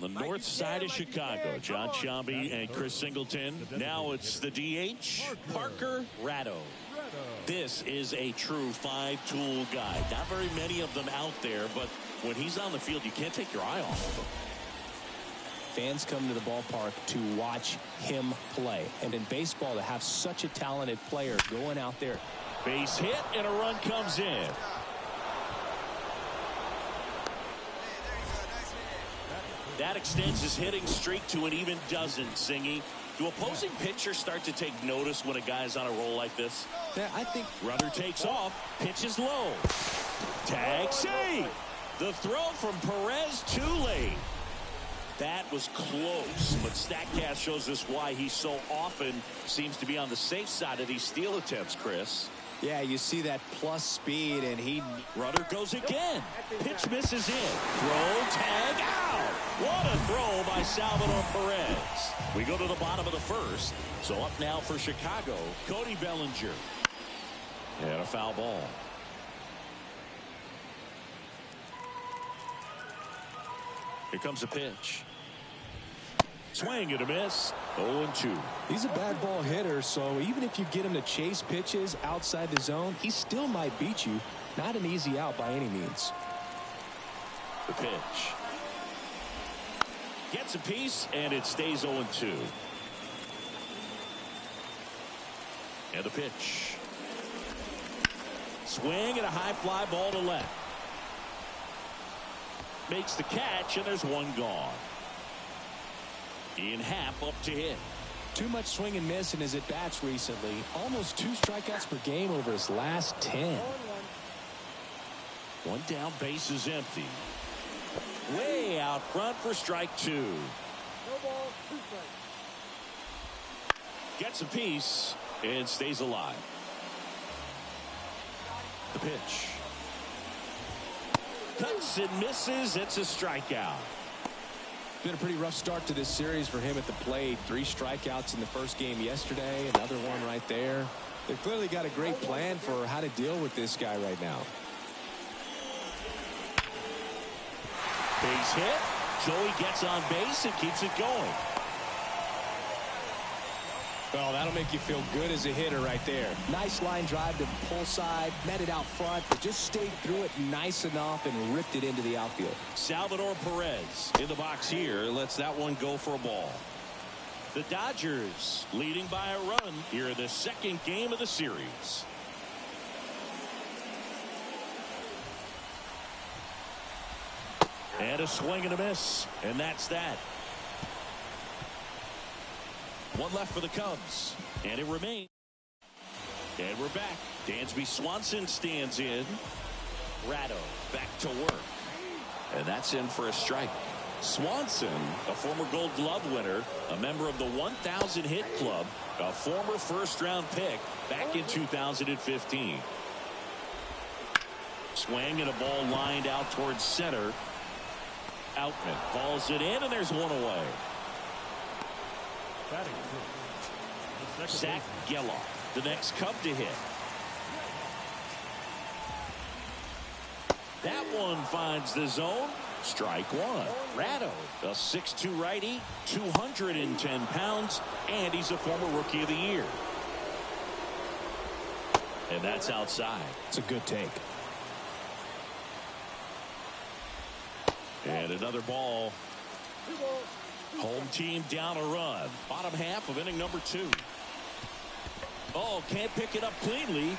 on the north side of Chicago. John Sciambi and Chris Singleton. Now it's the DH, Parker Ratto. This is a true five-tool guy. Not very many of them out there, but when he's on the field, you can't take your eye off of him. Fans come to the ballpark to watch him play. And in baseball, to have such a talented player going out there. Base hit, and a run comes in. That extends his hitting streak to an even dozen, Singy. Do opposing pitchers start to take notice when a guy's on a roll like this? Yeah, I think. Runner takes off, pitches low. Tag save. The throw from Perez too late. That was close, but StatCast shows us why he so often seems to be on the safe side of these steal attempts, Chris. Yeah, you see that plus speed, and he. Runner goes again. Pitch misses in. Throw, tag, out. What a throw by Salvador Perez. We go to the bottom of the first. So up now for Chicago, Cody Bellinger. And a foul ball. Here comes a pitch. Swing and a miss. 0-2. He's a bad ball hitter, so even if you get him to chase pitches outside the zone, he still might beat you. Not an easy out by any means. The pitch. Gets a piece, and it stays 0-2. And the pitch. Swing and a high fly ball to left. Makes the catch, and there's one gone. Ian Happ up to hit. Too much swing and miss in his at-bats recently. Almost 2 strikeouts per game over his last 10. One down, base is empty. Way out front for strike 2. No ball, 2 strikes. Gets a piece and stays alive. The pitch. Cuts and misses. It's a strikeout. Been a pretty rough start to this series for him at the plate. 3 strikeouts in the first game yesterday. Another one right there. They've clearly got a great plan for how to deal with this guy right now. Base hit. Joey gets on base and keeps it going. Well, that'll make you feel good as a hitter right there. Nice line drive to the pull side, met it out front, but just stayed through it nice enough and ripped it into the outfield. Salvador Perez in the box here lets that one go for a ball. The Dodgers leading by a run here in the second game of the series. And a swing and a miss, and that's that. One left for the Cubs, and it remains. And we're back. Dansby Swanson stands in. Ratto back to work. And that's in for a strike. Swanson, a former Gold Glove winner, a member of the 1,000 hit club, a former first-round pick back in 2015. Swing and a ball lined out towards center. Outman calls it in, and there's one away. Zach Geloff, the next Cub to hit. That one finds the zone. Strike 1. Ratto, a 6'2 righty, 210 pounds, and he's a former Rookie of the Year. And that's outside. It's a good take. And another ball. Home team down a run. Bottom half of inning number 2. Oh, can't pick it up cleanly.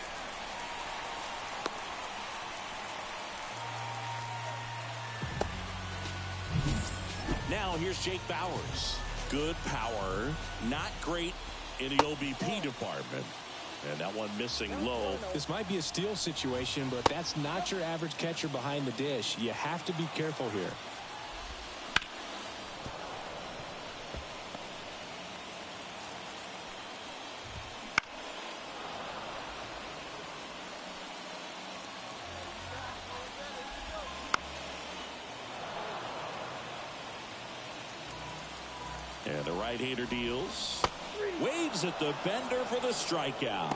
Now here's Jake Bauers. Good power. Not great in the OBP department. And that one missing low. This might be a steal situation, but that's not your average catcher behind the dish. You have to be careful here. And the right-hander deals. Waves at the bender for the strikeout.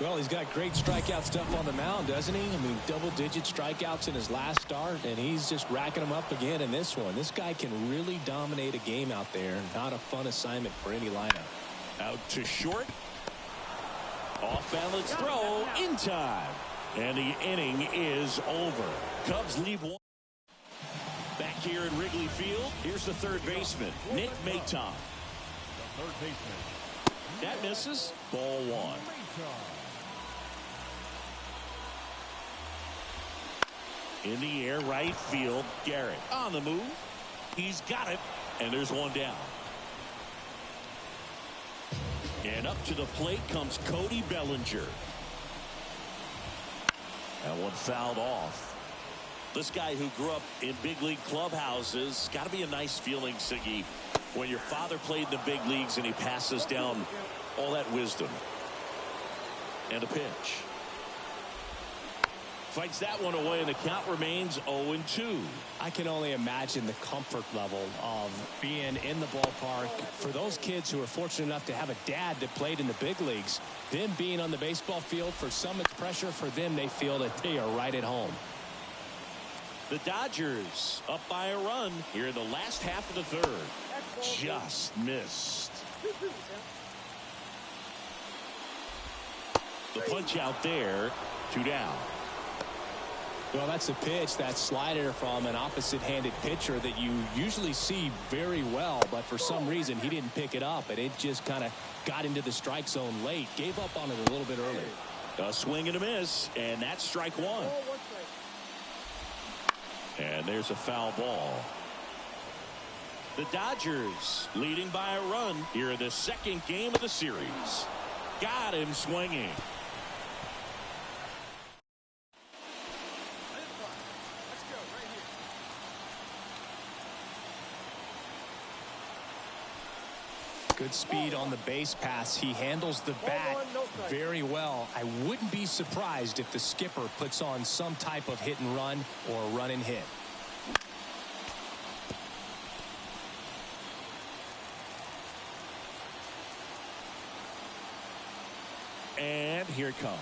Well, he's got great strikeout stuff on the mound, doesn't he? I mean, double-digit strikeouts in his last start, and he's just racking them up again in this one. This guy can really dominate a game out there. Not a fun assignment for any lineup. Out to short. Off-balance throw in time. And the inning is over. Cubs leave one. Back here at Wrigley Field, here's the third baseman, Nick Maton. Third baseman. That misses. Ball one. In the air, right field, Garrett on the move. He's got it, and there's one down. And up to the plate comes Cody Bellinger. That one fouled off. This guy who grew up in big league clubhouses, got to be a nice feeling, Siggy, when your father played in the big leagues and he passes down all that wisdom. And a pitch. Fights that one away, and the count remains 0-2. I can only imagine the comfort level of being in the ballpark for those kids who are fortunate enough to have a dad that played in the big leagues. Them being on the baseball field, for some it's pressure. For them, they feel that they are right at home. The Dodgers up by a run here in the last half of the third. Just missed. The punch out there, 2 down. Well, that's a pitch, that slider from an opposite-handed pitcher that you usually see very well, but for some reason he didn't pick it up, and it just kind of got into the strike zone late. Gave up on it a little bit early. A swing and a miss, and that's strike one. And there's a foul ball. The Dodgers leading by a run here in the second game of the series. Got him swinging. Good speed on the base pass. He handles the bat very well. I wouldn't be surprised if the skipper puts on some type of hit and run or run and hit. And here it comes.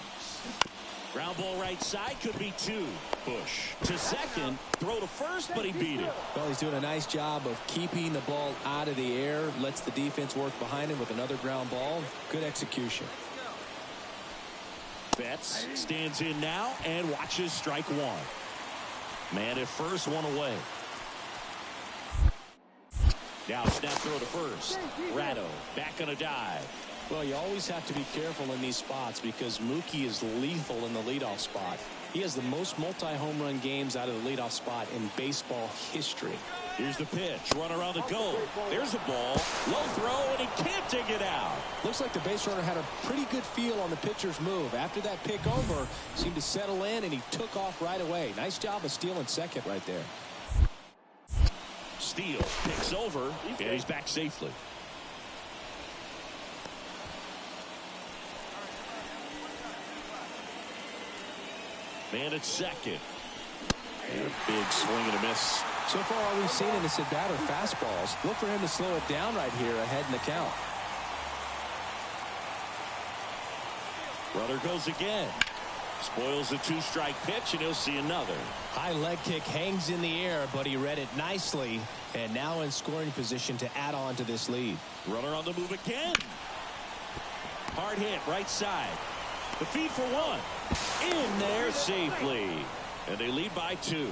Ground ball right side, could be 2. Push to second, throw to first, but he beat it. Well, he's doing a nice job of keeping the ball out of the air. Lets the defense work behind him with another ground ball. Good execution. Betts stands in now and watches strike one. Man at first, one away. Now snap throw to first. Ratto back on a dive. Well, you always have to be careful in these spots because Mookie is lethal in the leadoff spot. He has the most multi-home run games out of the leadoff spot in baseball history. Here's the pitch. Run around the goal. There's a ball. Low throw, and he can't dig it out. Looks like the base runner had a pretty good feel on the pitcher's move. After that pick over, seemed to settle in, and he took off right away. Nice job of stealing second right there. Steele picks over, and he's back safely. Man at second. And a big swing and a miss. So far, all we've seen in this at-bat are fastballs. Look for him to slow it down right here ahead in the count. Runner goes again. Spoils a 2-strike pitch, and he'll see another. High leg kick hangs in the air, but he read it nicely. And now in scoring position to add on to this lead. Runner on the move again. Hard hit, right side. The feed for one. In there safely. And they lead by 2.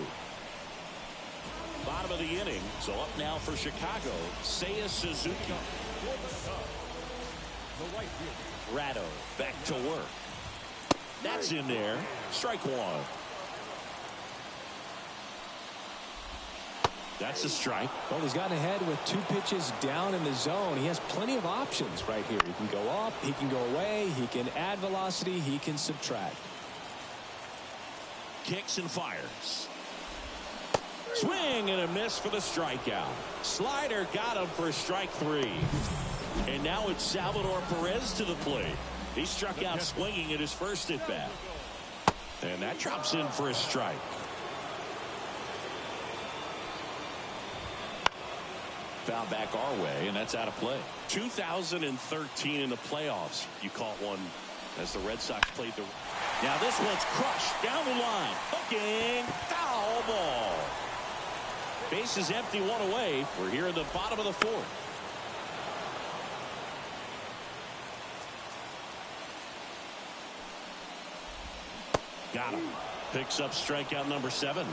Bottom of the inning. So up now for Chicago, Seiya Suzuki. Ratto back to work. That's in there. Strike one. That's a strike. Well, he's gotten ahead with 2 pitches down in the zone. He has plenty of options right here. He can go up, he can go away, he can add velocity, he can subtract. Kicks and fires. Swing and a miss for the strikeout. Slider got him for strike 3. And now it's Salvador Perez to the plate. He struck out swinging at his first at bat. And that drops in for a strike. Foul back our way, and that's out of play. 2013 in the playoffs. You caught one as the Red Sox played the... Now this one's crushed down the line. Hooking. Foul ball. Base is empty, one away. We're here in the bottom of the fourth. Got him. Picks up strikeout number 7.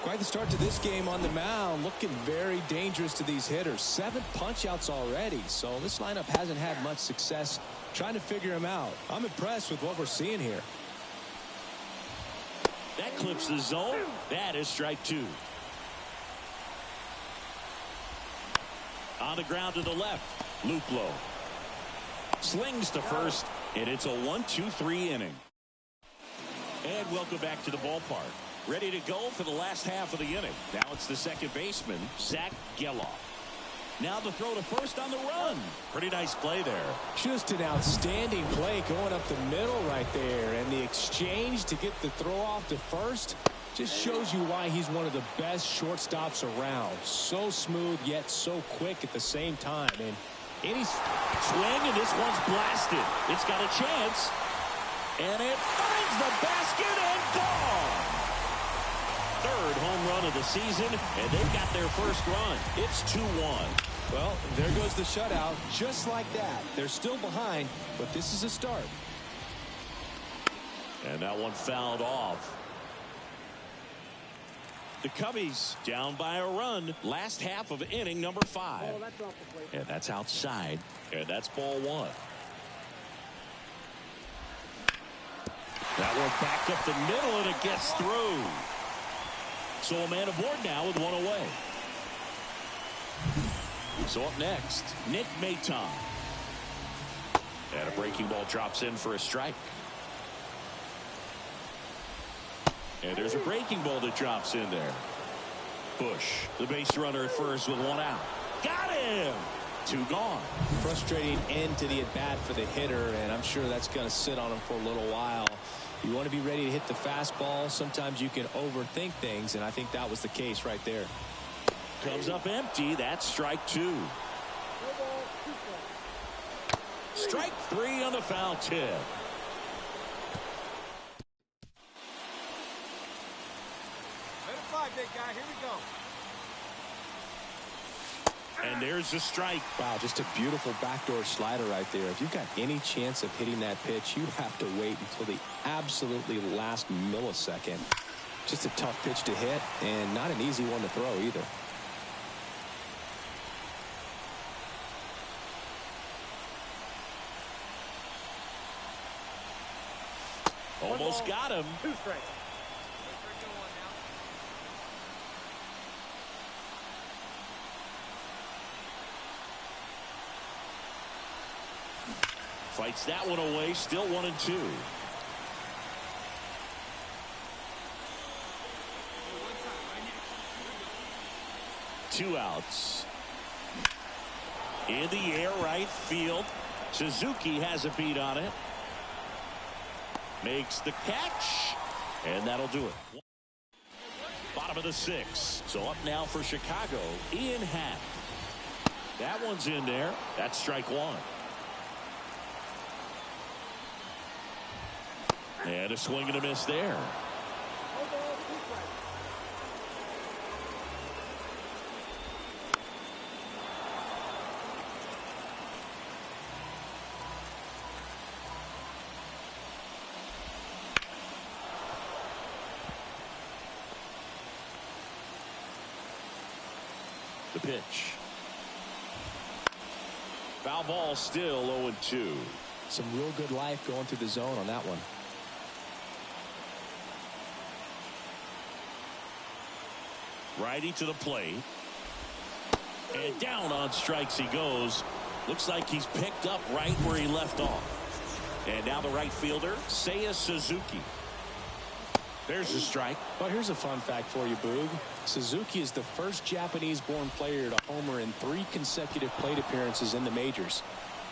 Quite the start to this game on the mound. Looking very dangerous to these hitters. 7 punch-outs already. So this lineup hasn't had much success trying to figure him out. I'm impressed with what we're seeing here. That clips the zone. That is strike 2. On the ground to the left. Luplow slings to first, and it's a 1-2-3 inning. And welcome back to the ballpark. Ready to go for the last half of the inning. Now it's the second baseman, Zach Geloff. Now the throw to first on the run. Pretty nice play there. Just an outstanding play going up the middle right there. And the exchange to get the throw off to first just shows you why he's one of the best shortstops around. So smooth yet so quick at the same time. And any swing, and this one's blasted. It's got a chance. And it finds the basket and gone. Third home run of the season, and they've got their first run. It's 2-1. Well, there goes the shutout. Just like that. They're still behind, but this is a start. And that one fouled off. The Cubbies down by a run. Last half of inning number 5. Oh, that's off the plate. And that's outside. And that's ball 1. That one back up the middle, and it gets through. So a man aboard now with 1 away. So up next, Nick Maton. And a breaking ball drops in for a strike. And there's a breaking ball that drops in there. Bush, the base runner at first with 1 out. Got him! 2 gone. Frustrating end to the at-bat for the hitter, and I'm sure that's going to sit on him for a little while. You want to be ready to hit the fastball. Sometimes you can overthink things, and I think that was the case right there. Comes up empty. That's strike 2. Strike 3 on the foul tip. Minute 5, big guy. Here we go. And there's the strike. Wow, just a beautiful backdoor slider right there. If you've got any chance of hitting that pitch, you have to wait until the absolutely last millisecond. Just a tough pitch to hit, and not an easy one to throw either. Almost got him. 2 strikes. Fights that one away. Still 1-2. Two outs. In the air, right field. Suzuki has a beat on it. Makes the catch. And that'll do it. Bottom of the 6th. So up now for Chicago, Ian Happ. That one's in there. That's strike 1. And a swing and a miss there. The pitch. Foul ball, still 0-2. Some real good life going through the zone on that one. Righty to the plate. And down on strikes he goes. Looks like he's picked up right where he left off. And now the right fielder, Seiya Suzuki. There's a strike. Well, here's a fun fact for you, Boog. Suzuki is the first Japanese-born player to homer in 3 consecutive plate appearances in the majors.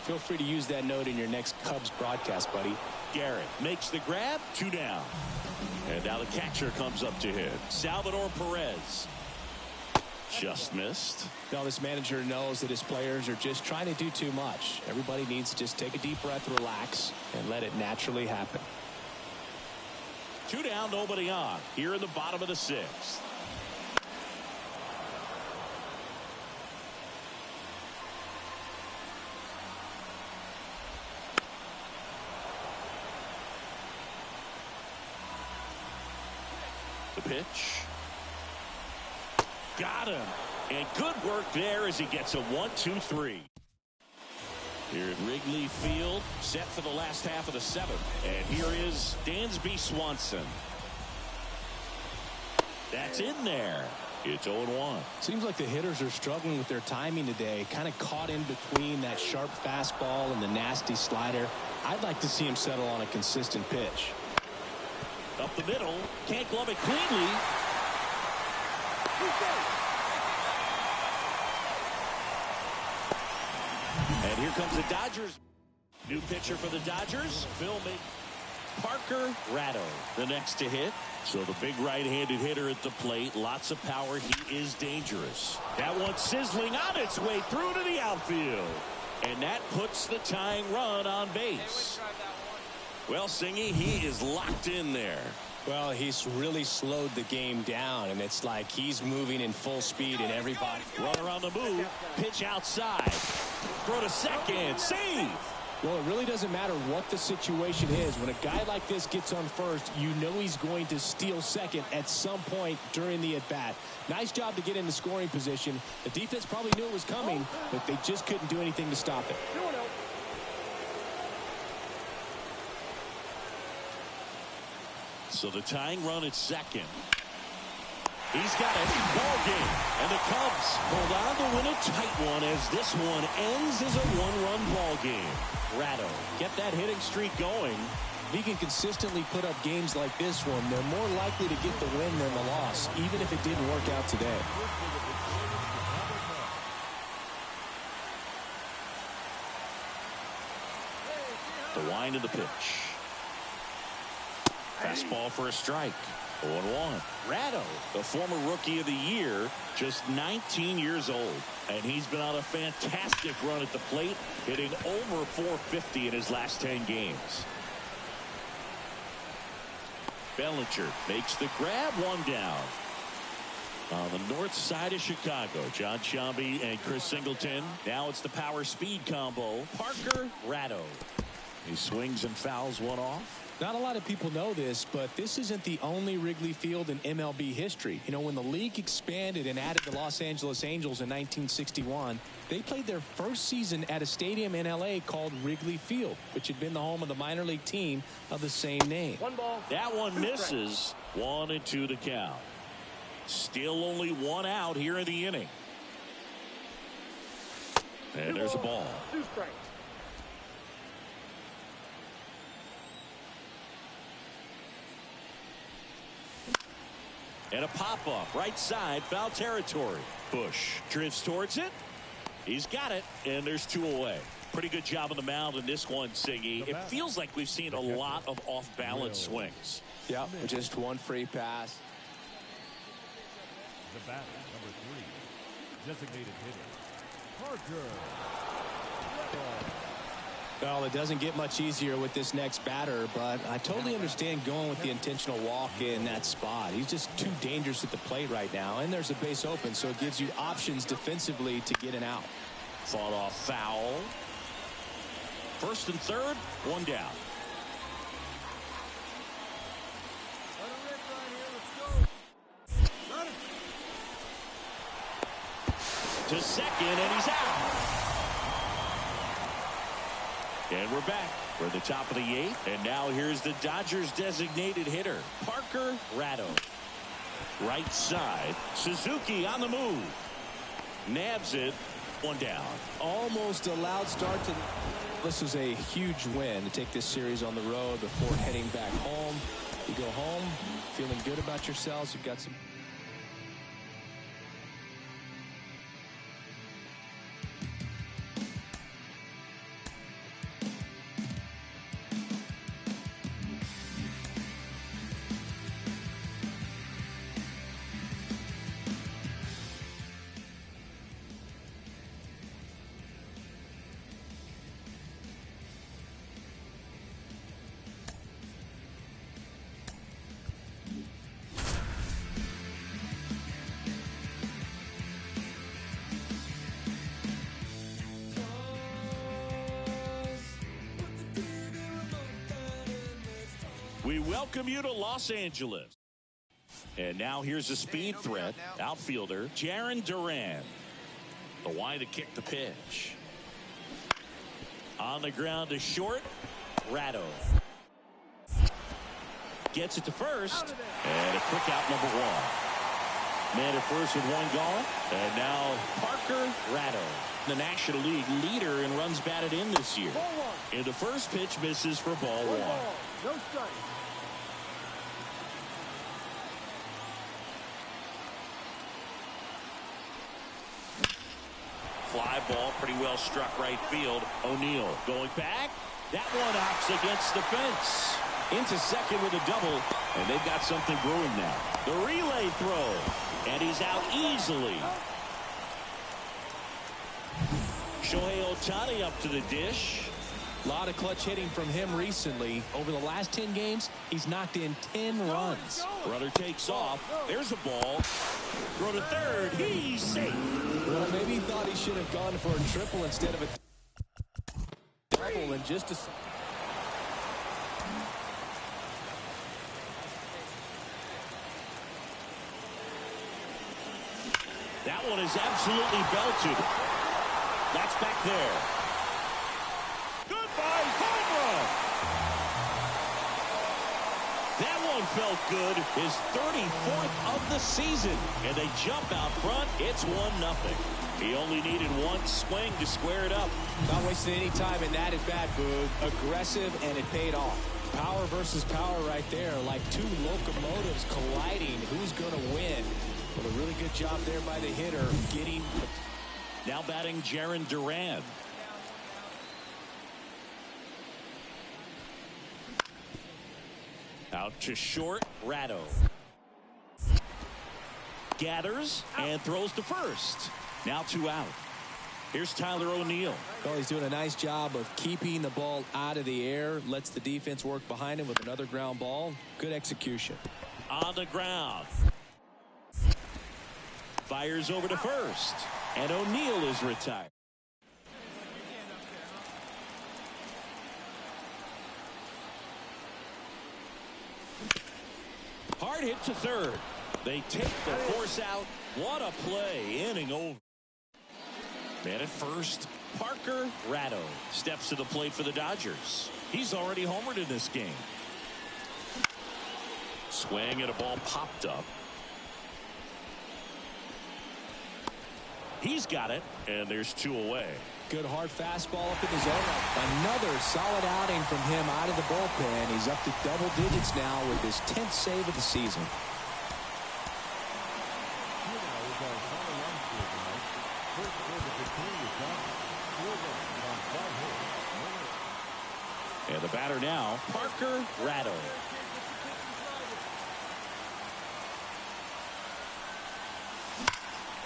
Feel free to use that note in your next Cubs broadcast, buddy. Garrett makes the grab. 2 down. And now the catcher comes up to hit. Salvador Perez. Just missed. Now this manager knows that his players are just trying to do too much. Everybody needs to just take a deep breath, relax, and let it naturally happen. 2 down, nobody on. Here in the bottom of the 6th. The pitch. Got him. And good work there as he gets a 1-2-3. Here at Wrigley Field, set for the last half of the 7th. And here is Dansby Swanson. That's in there. It's 0-1. Seems like the hitters are struggling with their timing today. Kind of caught in between that sharp fastball and the nasty slider. I'd like to see him settle on a consistent pitch. Up the middle. Can't glove it cleanly. And here comes the Dodgers. New pitcher for the Dodgers. Parker Ratto, the next to hit. So the big right-handed hitter at the plate. Lots of power. He is dangerous. That one sizzling on its way through to the outfield. And that puts the tying run on base. Well, Singy, he is locked in there. Well, he's really slowed the game down, and it's like he's moving in full speed, and everybody. Runner on the move. Pitch outside. Throw to second. Save. Well, it really doesn't matter what the situation is. When a guy like this gets on first, you know he's going to steal second at some point during the at-bat. Nice job to get into scoring position. The defense probably knew it was coming, but they just couldn't do anything to stop it. So the tying run at second. He's got a ball game. And the Cubs hold on to win a tight one as this one ends as a 1-run ball game. Ratto, get that hitting streak going. If he can consistently put up games like this one, they're more likely to get the win than the loss, even if it didn't work out today. The wind of the pitch. Fastball for a strike. 0-1. Ratto, the former rookie of the year, just 19 years old. And he's been on a fantastic run at the plate, hitting over 450 in his last 10 games. Bellinger makes the grab, 1 down. On the north side of Chicago, John Sciambi and Chris Singleton. Now it's the power speed combo. Parker Ratto. He swings and fouls one off. Not a lot of people know this, but this isn't the only Wrigley Field in MLB history. You know, when the league expanded and added the Los Angeles Angels in 1961, they played their first season at a stadium in L.A. called Wrigley Field, which had been the home of the minor league team of the same name. 1 ball. That one misses. 1-2 to count. Still only 1 out here in the inning. And there's a ball. 2 strikes. And a pop-up, right side, foul territory. Bush drifts towards it. He's got it, and there's 2 away. Pretty good job on the mound in this one, Siggy. It feels like we've seen a lot of off-balance swings. Yeah, just 1 free pass. The batter, number 3, designated hitter, Parker. Well, it doesn't get much easier with this next batter, but I totally understand going with the intentional walk in that spot. He's just too dangerous at the plate right now, and there's a base open, so it gives you options defensively to get an out. Fought off foul. First and third, 1 down. Let him rip right here. Let's go. Run it. To second, and he's out. And we're back. We're at the top of the 8th. And now here's the Dodgers designated hitter, Parker Ratto. Right side. Suzuki on the move. Nabs it. 1 down. Almost a loud start to. This was a huge win to take this series on the road before heading back home. You go home feeling good about yourselves. You've got some welcome you to Los Angeles. And now here's a speed threat, outfielder Jarren Duran. The Y to kick the pitch. On the ground to short, Ratto. Gets it to first, and a quick out, number one. Man at first with one gone, and now Parker Ratto, the National League leader in runs batted in this year. And the first pitch misses for ball one. No strike. Fly ball, pretty well struck right field. O'Neill going back. That one hops against the fence. Into second with a double, and they've got something brewing now. The relay throw, and he's out easily. Shohei Ohtani up to the dish. A lot of clutch hitting from him recently. Over the last 10 games, he's knocked in 10 runs. Runner takes off. There's a ball. Throw to third. He's safe. Well, maybe he thought he should have gone for a triple instead of a double. And just a... That one is absolutely belted. That's back there. Goodbye, home run. That one felt good. His 34th of the season. And they jump out front. It's 1-0. He only needed one swing to square it up. Not wasting any time in that at bat, Boog. Aggressive, and it paid off. Power versus power right there. Like two locomotives colliding. Who's going to win? But a really good job there by the hitter getting. Now batting Jarren Duran. Out to short, Ratto. Gathers and throws to first. Now 2 out. Here's Tyler O'Neill. Well, he's doing a nice job of keeping the ball out of the air. Lets the defense work behind him with another ground ball. Good execution. On the ground. Fires over to first. And O'Neill is retired. Hard hit to third. They take the force out. What a play. Inning over. Man at first. Parker Ratto steps to the plate for the Dodgers. He's already homered in this game. Swing and a ball popped up. He's got it, and there's 2 away. Good hard fastball up in the zone. Another solid outing from him out of the bullpen. He's up to double digits now with his 10th save of the season. And the batter now, Parker Ratto.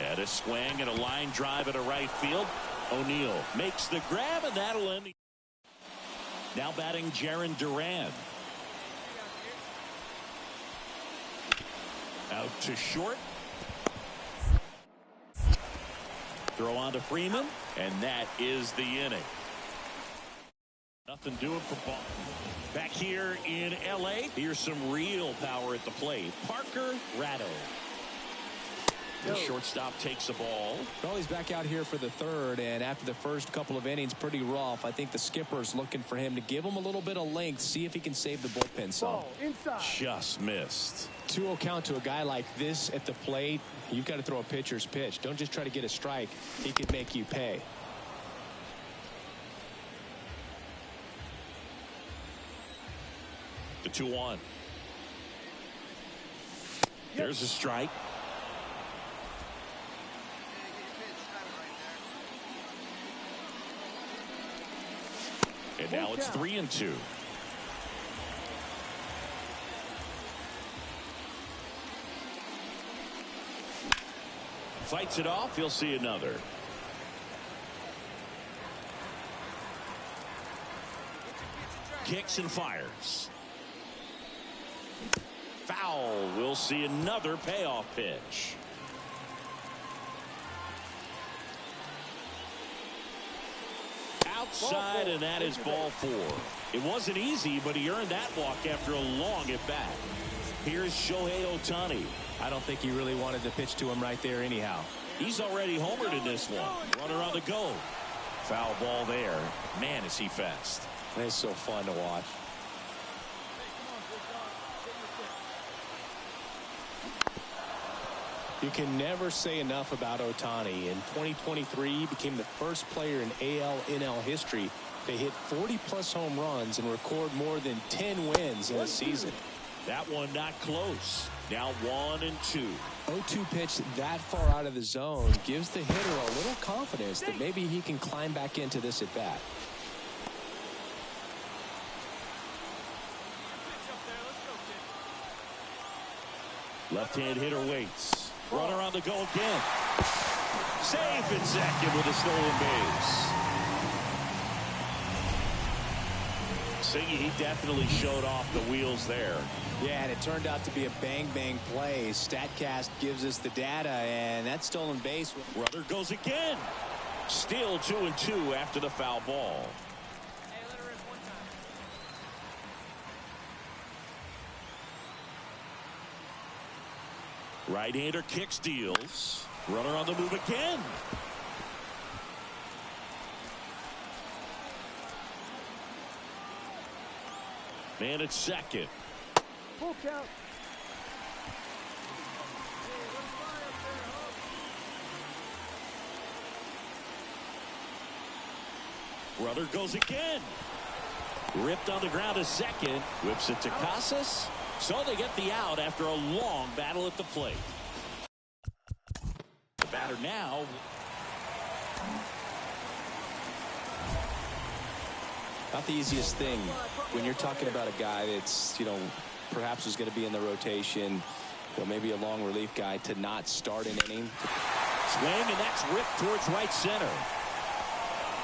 And a swing and a line drive at a right field. O'Neill makes the grab, and that'll end. Now batting Jarren Duran. Out to short. Throw on to Freeman, and that is the inning. Nothing doing for Boston. Back here in L.A., here's some real power at the plate. Parker Ratto. The shortstop takes the ball. Well, he's back out here for the third, and after the first couple of innings, pretty rough. I think the skipper's looking for him to give him a little bit of length, see if he can save the bullpen some. Just missed. 2-0 count to a guy like this at the plate. You've got to throw a pitcher's pitch. Don't just try to get a strike. He could make you pay. The 2-1. There's a strike. And now it's 3-2. Fights it off. He'll see another. Kicks and fires. Foul. We'll see another payoff pitch. outside, and that is ball 4. It wasn't easy, but he earned that walk after a long at-bat. Here's Shohei Ohtani. I don't think he really wanted to pitch to him right there anyhow. He's already homered in this one. Runner on the go. Foul ball there. Man, is he fast. It's so fun to watch. You can never say enough about Ohtani. In 2023, he became the first player in AL/NL history to hit 40-plus home runs and record more than 10 wins in a season. That one not close. Now 1-2. 0-2 pitch that far out of the zone gives the hitter a little confidence that maybe he can climb back into this at bat. Left-hand hitter waits. Runner on the go again. Safe in second with a stolen base. Siggy, he definitely showed off the wheels there. Yeah, and it turned out to be a bang-bang play. StatCast gives us the data, and that stolen base. Runner goes again. Still 2-2 after the foul ball. Hey, let her in one time. Right-hander kick steals. Runner on the move again. Man at second. Full count. Hey, let's fly up there, huh? Runner goes again. Ripped on the ground to second. Whips it to Casas. So they get the out after a long battle at the plate. The batter now. Not the easiest thing when you're talking about a guy that's, perhaps is going to be in the rotation, maybe a long relief guy, to not start an inning. Swing, and that's ripped towards right center.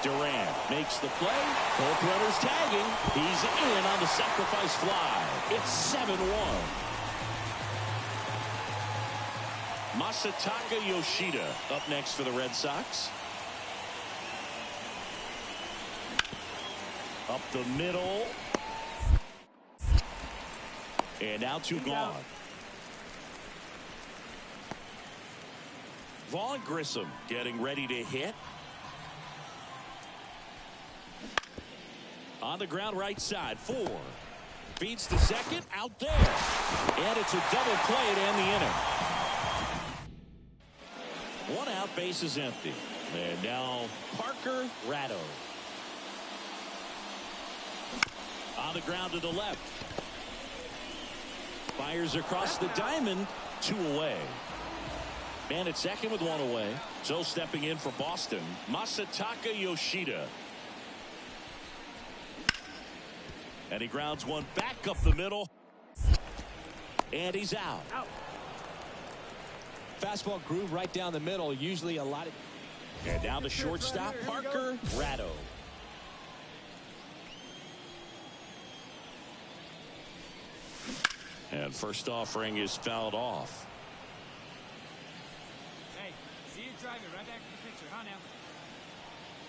Durant makes the play. Both runners tagging. He's in on the sacrifice fly. It's 7-1. Masataka Yoshida up next for the Red Sox. Up the middle. And now 2 gone. Vaughn Grissom getting ready to hit. On the ground right side. 4. Feeds to second. Out there. And it's a double play to end the inning. 1 out. Base is empty. And now Parker Ratto. On the ground to the left. Fires across the diamond. 2 away. Man at second with 1 away. So stepping in for Boston, Masataka Yoshida. And he grounds one back up the middle. And he's out. Fastball groove right down the middle. Usually a lot of. And down to shortstop, Parker Ratto. And first offering is fouled off. Hey, see you driving right back to the picture, huh, now?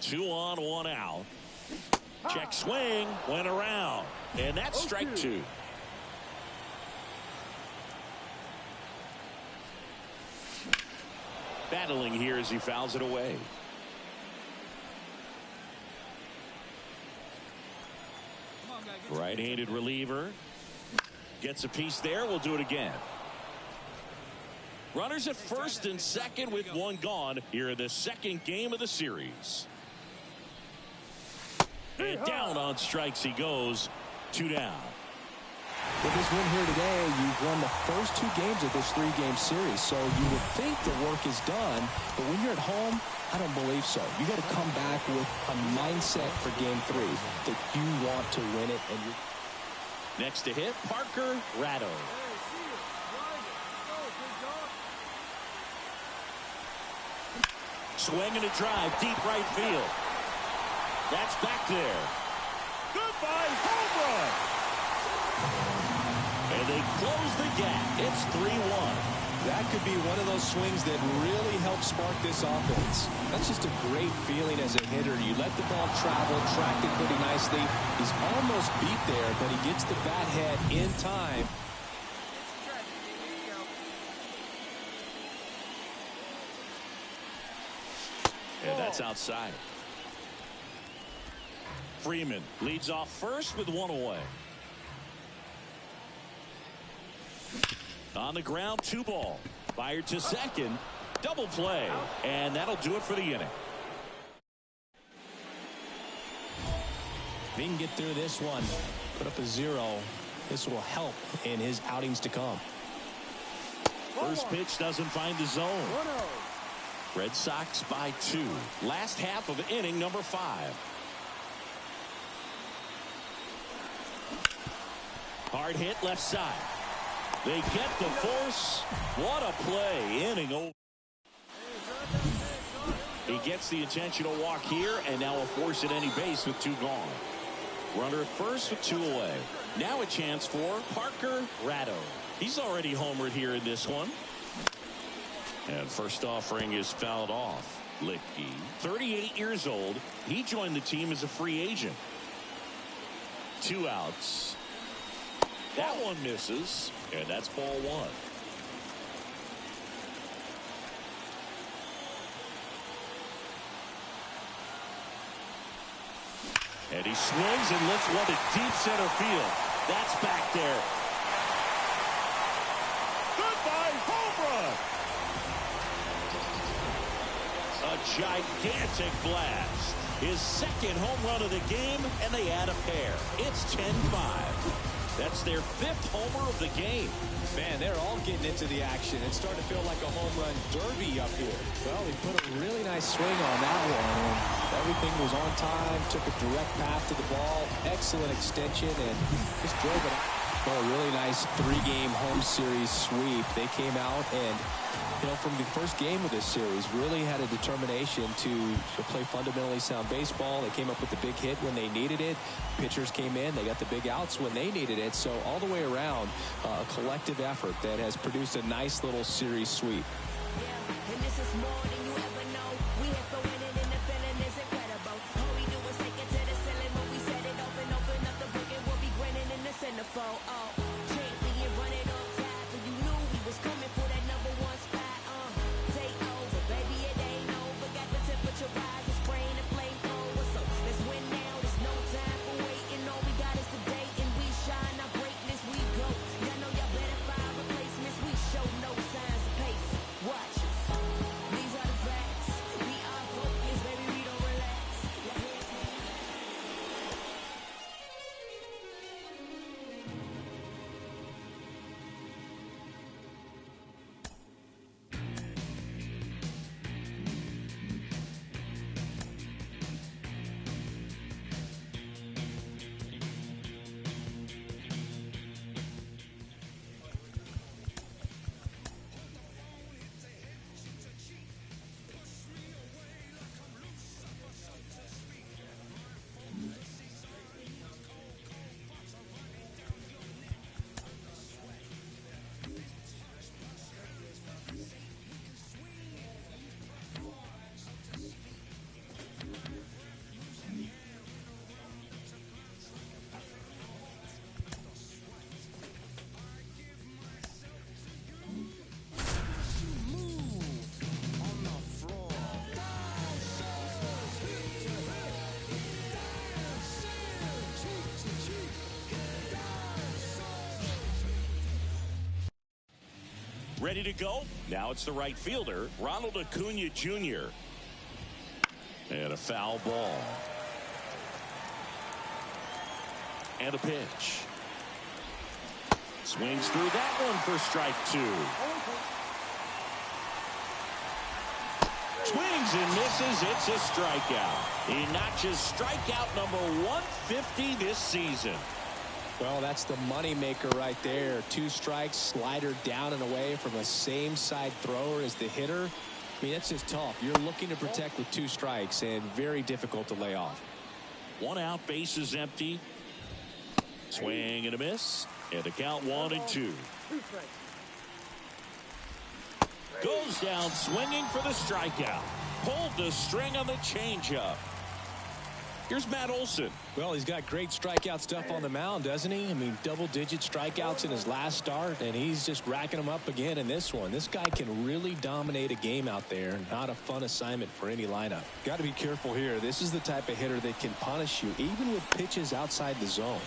2 on, 1 out. Check swing, went around. And that's strike 2. Battling here as he fouls it away. Right-handed reliever. Gets a piece there. We'll do it again. Runners at first and second with 1 gone here in the second game of the series. And down on strikes he goes. 2 down. With this win here today, you've won the first 2 games of this 3-game series. So you would think the work is done. But when you're at home, I don't believe so. You got to come back with a mindset for game 3 that you want to win it. And you're Next to hit, Parker Ratto. Hey, see you. Drive it. Go, big dog. Swing and a drive, deep right field. That's back there. Goodbye, home run. And they close the gap. It's 3-1. That could be one of those swings that really helps spark this offense. That's just a great feeling as a hitter. You let the ball travel, tracked it pretty nicely. He's almost beat there, but he gets the bat head in time. And that's outside. Freeman leads off first with one away. On the ground, 2 ball. Fired to second. Double play. And that'll do it for the inning. If he can get through this one, put up a 0, this will help in his outings to come. First pitch doesn't find the zone. Red Sox by 2. Last half of inning number 5. Hard hit left side. They get the force. What a play. Inning over. He gets the intentional walk here, and now a force at any base with 2 gone. Runner at first with 2 away. Now a chance for Parker Ratto. He's already homered here in this one. And first offering is fouled off. Licky, 38 years old. He joined the team as a free agent. 2 outs. That one misses, and that's ball 1. And he swings and lifts one to deep center field. That's back there. Goodbye, home run. A gigantic blast. His second home run of the game, and they add a pair. It's 10-5. That's their 5th homer of the game. Man, they're all getting into the action. It's starting to feel like a home run derby up here. Well, he put a really nice swing on that one, and everything was on time, took a direct path to the ball, excellent extension, and just drove it out. Well, a really nice 3-game home series sweep. They came out and, from the first game of this series, really had a determination to play fundamentally sound baseball. They came up with the big hit when they needed it. Pitchers came in. They got the big outs when they needed it. So all the way around, a collective effort that has produced a nice little series sweep. Yeah, and this is more than you ever know. We have to win it, and the feeling is incredible. All we do is take it to the ceiling. When we set it open up the book, and we'll be grinning in the centerfold. Oh, champion, run it on top, and you knew we was coming for that number 1 spot. Take over, baby, it ain't over. Got the temperature rising, spraying the flame over. So let's win now. There's no time for waiting. All we got is the date, and we shine our greatness. We go. Y'all know y'all better find replacements. We show no signs of pace. Watch us. These are the facts. We are focused, baby. We don't relax. Ready to go? Now it's the right fielder, Ronald Acuna Jr. And a foul ball. And a pitch. Swings through that one for strike 2. Swings and misses. It's a strikeout. He notches strikeout number 150 this season. Well, that's the money maker right there. 2 strikes, slider down and away from a same side thrower as the hitter. I mean, that's just tough. You're looking to protect with 2 strikes and very difficult to lay off. 1 out, base is empty. Swing and a miss. And the count 1-2. Goes down swinging for the strikeout. Pulled the string on the changeup. Here's Matt Olson. Well, he's got great strikeout stuff on the mound, doesn't he? I mean, double-digit strikeouts in his last start, and he's just racking them up again in this one. This guy can really dominate a game out there. Not a fun assignment for any lineup. Got to be careful here. This is the type of hitter that can punish you, even with pitches outside the zone.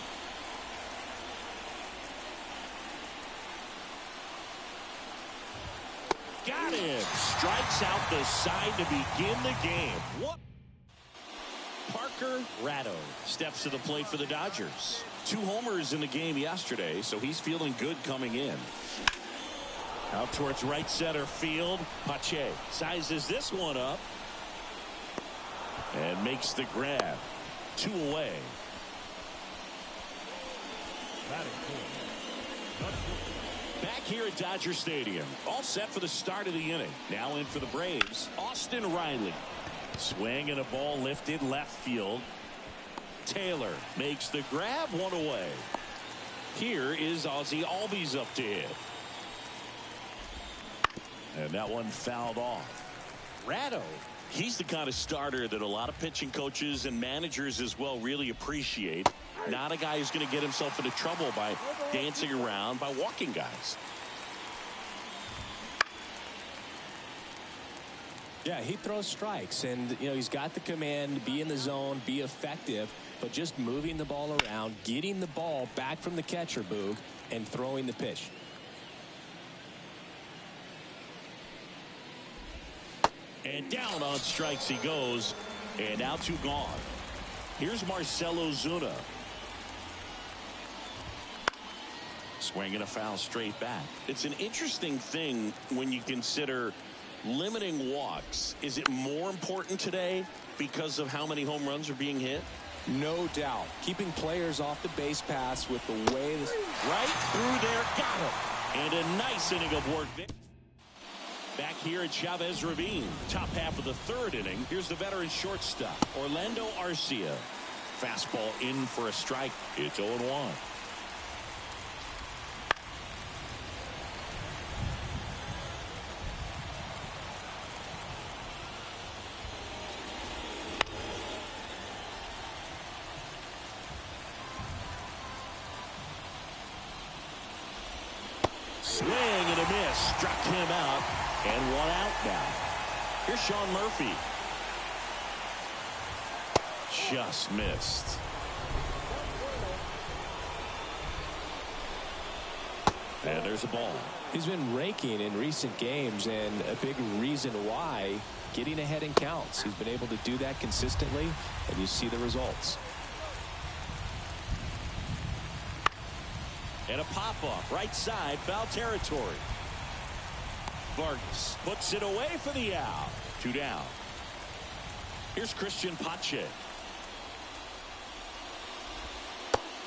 Got him. Strikes out the side to begin the game. What? Parker Ratto steps to the plate for the Dodgers. 2 homers in the game yesterday, so he's feeling good coming in. Out towards right center field. Pache sizes this one up and makes the grab. 2 away. Back here at Dodger Stadium, all set for the start of the inning. Now in for the Braves, Austin Riley. Swing and a ball lifted left field. Taylor makes the grab, 1 away. Here is Ozzie Albies up to hit. And that one fouled off. Ratto, he's the kind of starter that a lot of pitching coaches and managers as well really appreciate. Not a guy who's going to get himself into trouble by dancing around, by walking guys. Yeah, he throws strikes, and you know he's got the command, be in the zone, be effective, but just moving the ball around, getting the ball back from the catcher, Boog, and throwing the pitch. And down on strikes he goes, and now 2 gone. Here's Marcell Ozuna. Swinging a foul straight back. It's an interesting thing when you consider limiting walks. Is it more important today because of how many home runs are being hit? No doubt. Keeping players off the base paths with the way this... Right through there, got him. And a nice inning of work there. Back here at Chavez Ravine, top half of the 3rd inning. Here's the veteran shortstop, Orlando Arcia. Fastball in for a strike. It's 0-1. Swing and a miss. Struck him out. And 1 out now. Here's Sean Murphy. Just missed. And there's a ball. He's been raking in recent games, and a big reason why, getting ahead in counts. He's been able to do that consistently, and you see the results. And a pop-up, right side, foul territory. Vargas puts it away for the out. 2 down. Here's Christian Pache.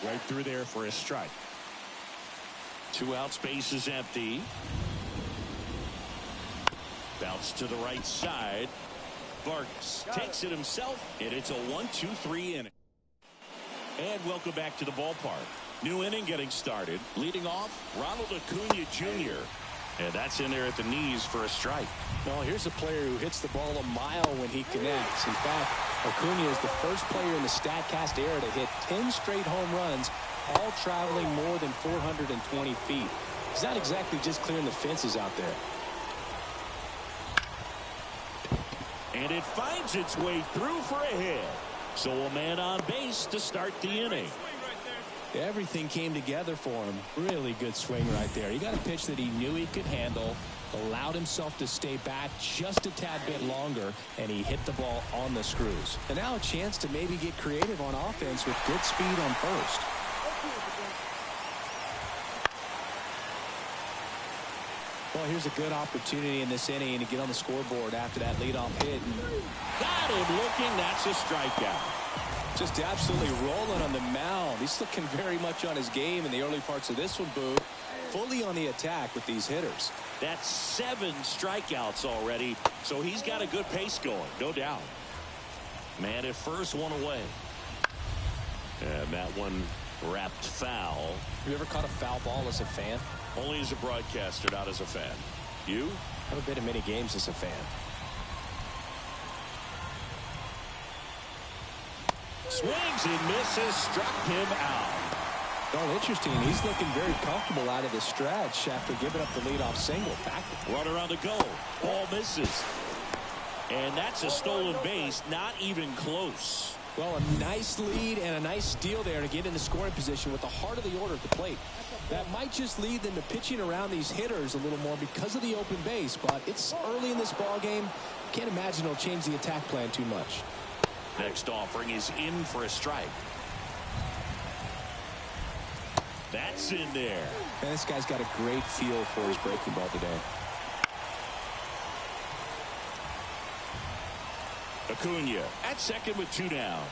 Right through there for a strike. 2 outs, base is empty. Bounce to the right side. Vargas takes it himself, and it's a 1-2-3 inning. And welcome back to the ballpark. New inning getting started. Leading off, Ronald Acuna Jr. And that's in there at the knees for a strike. Well, here's a player who hits the ball a mile when he connects. In fact, Acuna is the first player in the StatCast era to hit 10 straight home runs, all traveling more than 420 feet. He's not exactly just clearing the fences out there. And it finds its way through for a hit. So a man on base to start the inning. Everything came together for him. Really good swing right there. He got a pitch that he knew he could handle, allowed himself to stay back just a tad bit longer, and he hit the ball on the screws. And now a chance to maybe get creative on offense with good speed on first. Well, here's a good opportunity in this inning to get on the scoreboard after that leadoff hit. Got him looking. That's a strikeout. Just absolutely rolling on the mound. He's looking very much on his game in the early parts of this one, Boo. Fully on the attack with these hitters. That's 7 strikeouts already, so he's got a good pace going, no doubt. Man at first, 1 away. And that one wrapped foul. Have you ever caught a foul ball as a fan? Only as a broadcaster, not as a fan. You? I haven't been to many games as a fan. Swings and misses, struck him out. Oh, interesting. He's looking very comfortable out of the stretch after giving up the leadoff single. Back. Runner on the go. Ball misses. And that's a stolen base, not even close. Well, a nice lead and a nice steal there to get into scoring position with the heart of the order at the plate. That might just lead them to pitching around these hitters a little more because of the open base, but it's early in this ball game. Can't imagine it'll change the attack plan too much. Next offering is in for a strike. That's in there. Man, this guy's got a great feel for his breaking ball today. Acuna at second with 2 down.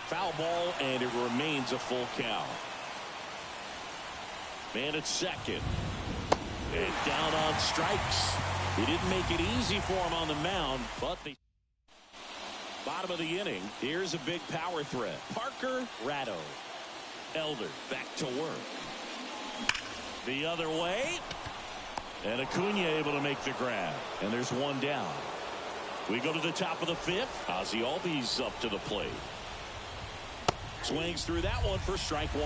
Foul ball, and it remains a full count. Man at second. And down on strikes. He didn't make it easy for him on the mound, but the bottom of the inning. Here's a big power threat. Parker, Ratto. Elder back to work. The other way. And Acuna able to make the grab. And there's 1 down. We go to the top of the 5th. Ozzie Albies up to the plate. Swings through that one for strike 1.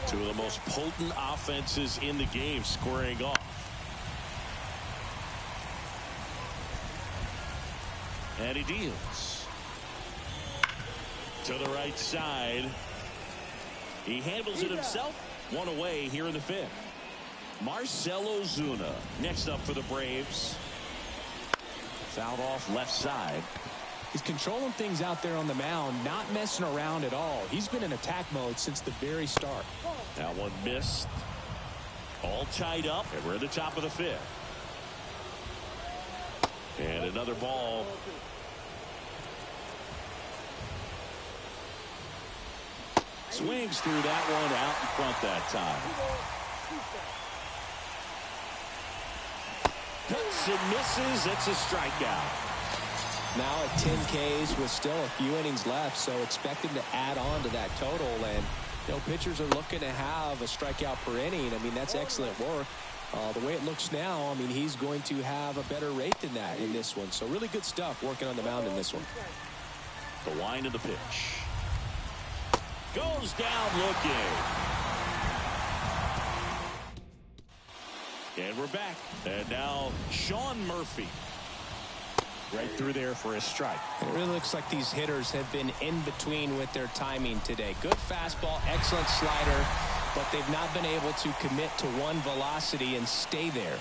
2 of the most potent offenses in the game squaring off. And he deals. To the right side. He handles it himself. 1 away here in the 5th. Marcell Ozuna next up for the Braves. Fouled off left side. He's controlling things out there on the mound, not messing around at all. He's been in attack mode since the very start. That one missed. All tied up, and we're at the top of the 5th. And another ball. Swings through that one out in front that time. Cuts and misses. It's a strikeout. Now at 10 Ks with still a few innings left, so expect him to add on to that total. And you know, pitchers are looking to have a strikeout per inning. I mean, that's excellent work. The way it looks now, I mean, he's going to have a better rate than that in this one. So really good stuff working on the mound in this one. The wind of the pitch. Goes down looking. And we're back. And now Sean Murphy. Right through there for a strike. It really looks like these hitters have been in between with their timing today. Good fastball, excellent slider, but they've not been able to commit to one velocity and stay there.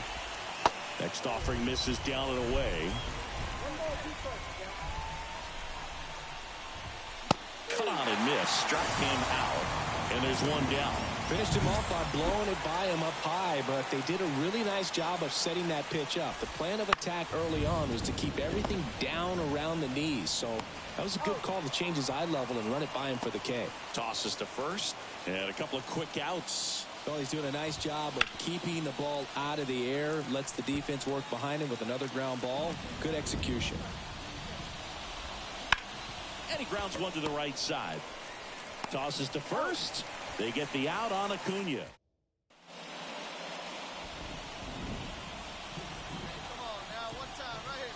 Next offering misses down and away. Cut on and miss. Struck him out. And there's 1 down. Finished him off by blowing it by him up high, but they did a really nice job of setting that pitch up. The plan of attack early on was to keep everything down around the knees. So that was a good call to change his eye level and run it by him for the K. Tosses to first. And a couple of quick outs. Well, he's doing a nice job of keeping the ball out of the air. Lets the defense work behind him with another ground ball. Good execution. And he grounds one to the right side. Tosses to first. They get the out on Acuna. Come on now, one time right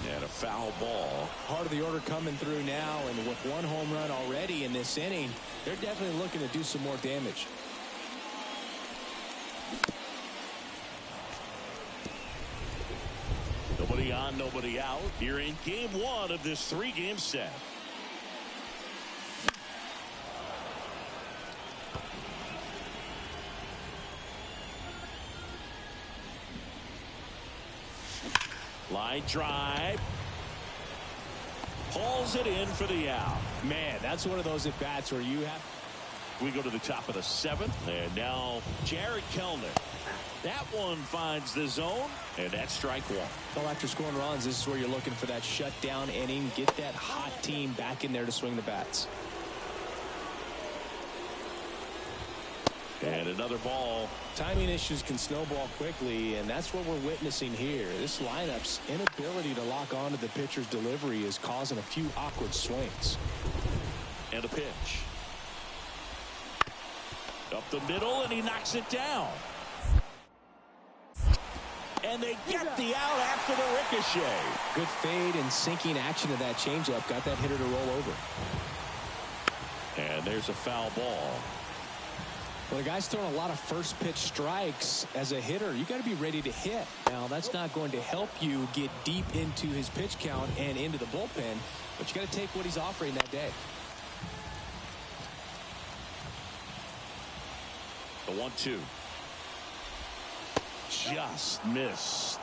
here. And a foul ball. Heart of the order coming through now, and with 1 home run already in this inning, they're definitely looking to do some more damage. Nobody on, nobody out. Here in game 1 of this 3-game set. Line drive. Hauls it in for the out. Man, that's one of those at-bats where you have... We go to the top of the 7th. And now Jared Kellner. That one finds the zone. And that's strike 1. Well, after scoring runs, this is where you're looking for that shutdown inning. Get that hot team back in there to swing the bats. And another ball. Timing issues can snowball quickly, and that's what we're witnessing here. This lineup's inability to lock onto the pitcher's delivery is causing a few awkward swings. And a pitch. Up the middle, and he knocks it down. And they get the out after the ricochet. Good fade and sinking action of that changeup. Got that hitter to roll over. And there's a foul ball. Well, the guy's throwing a lot of first pitch strikes. As a hitter, you got to be ready to hit. Now, that's not going to help you get deep into his pitch count and into the bullpen, but you got to take what he's offering that day. The 1-2. Just missed.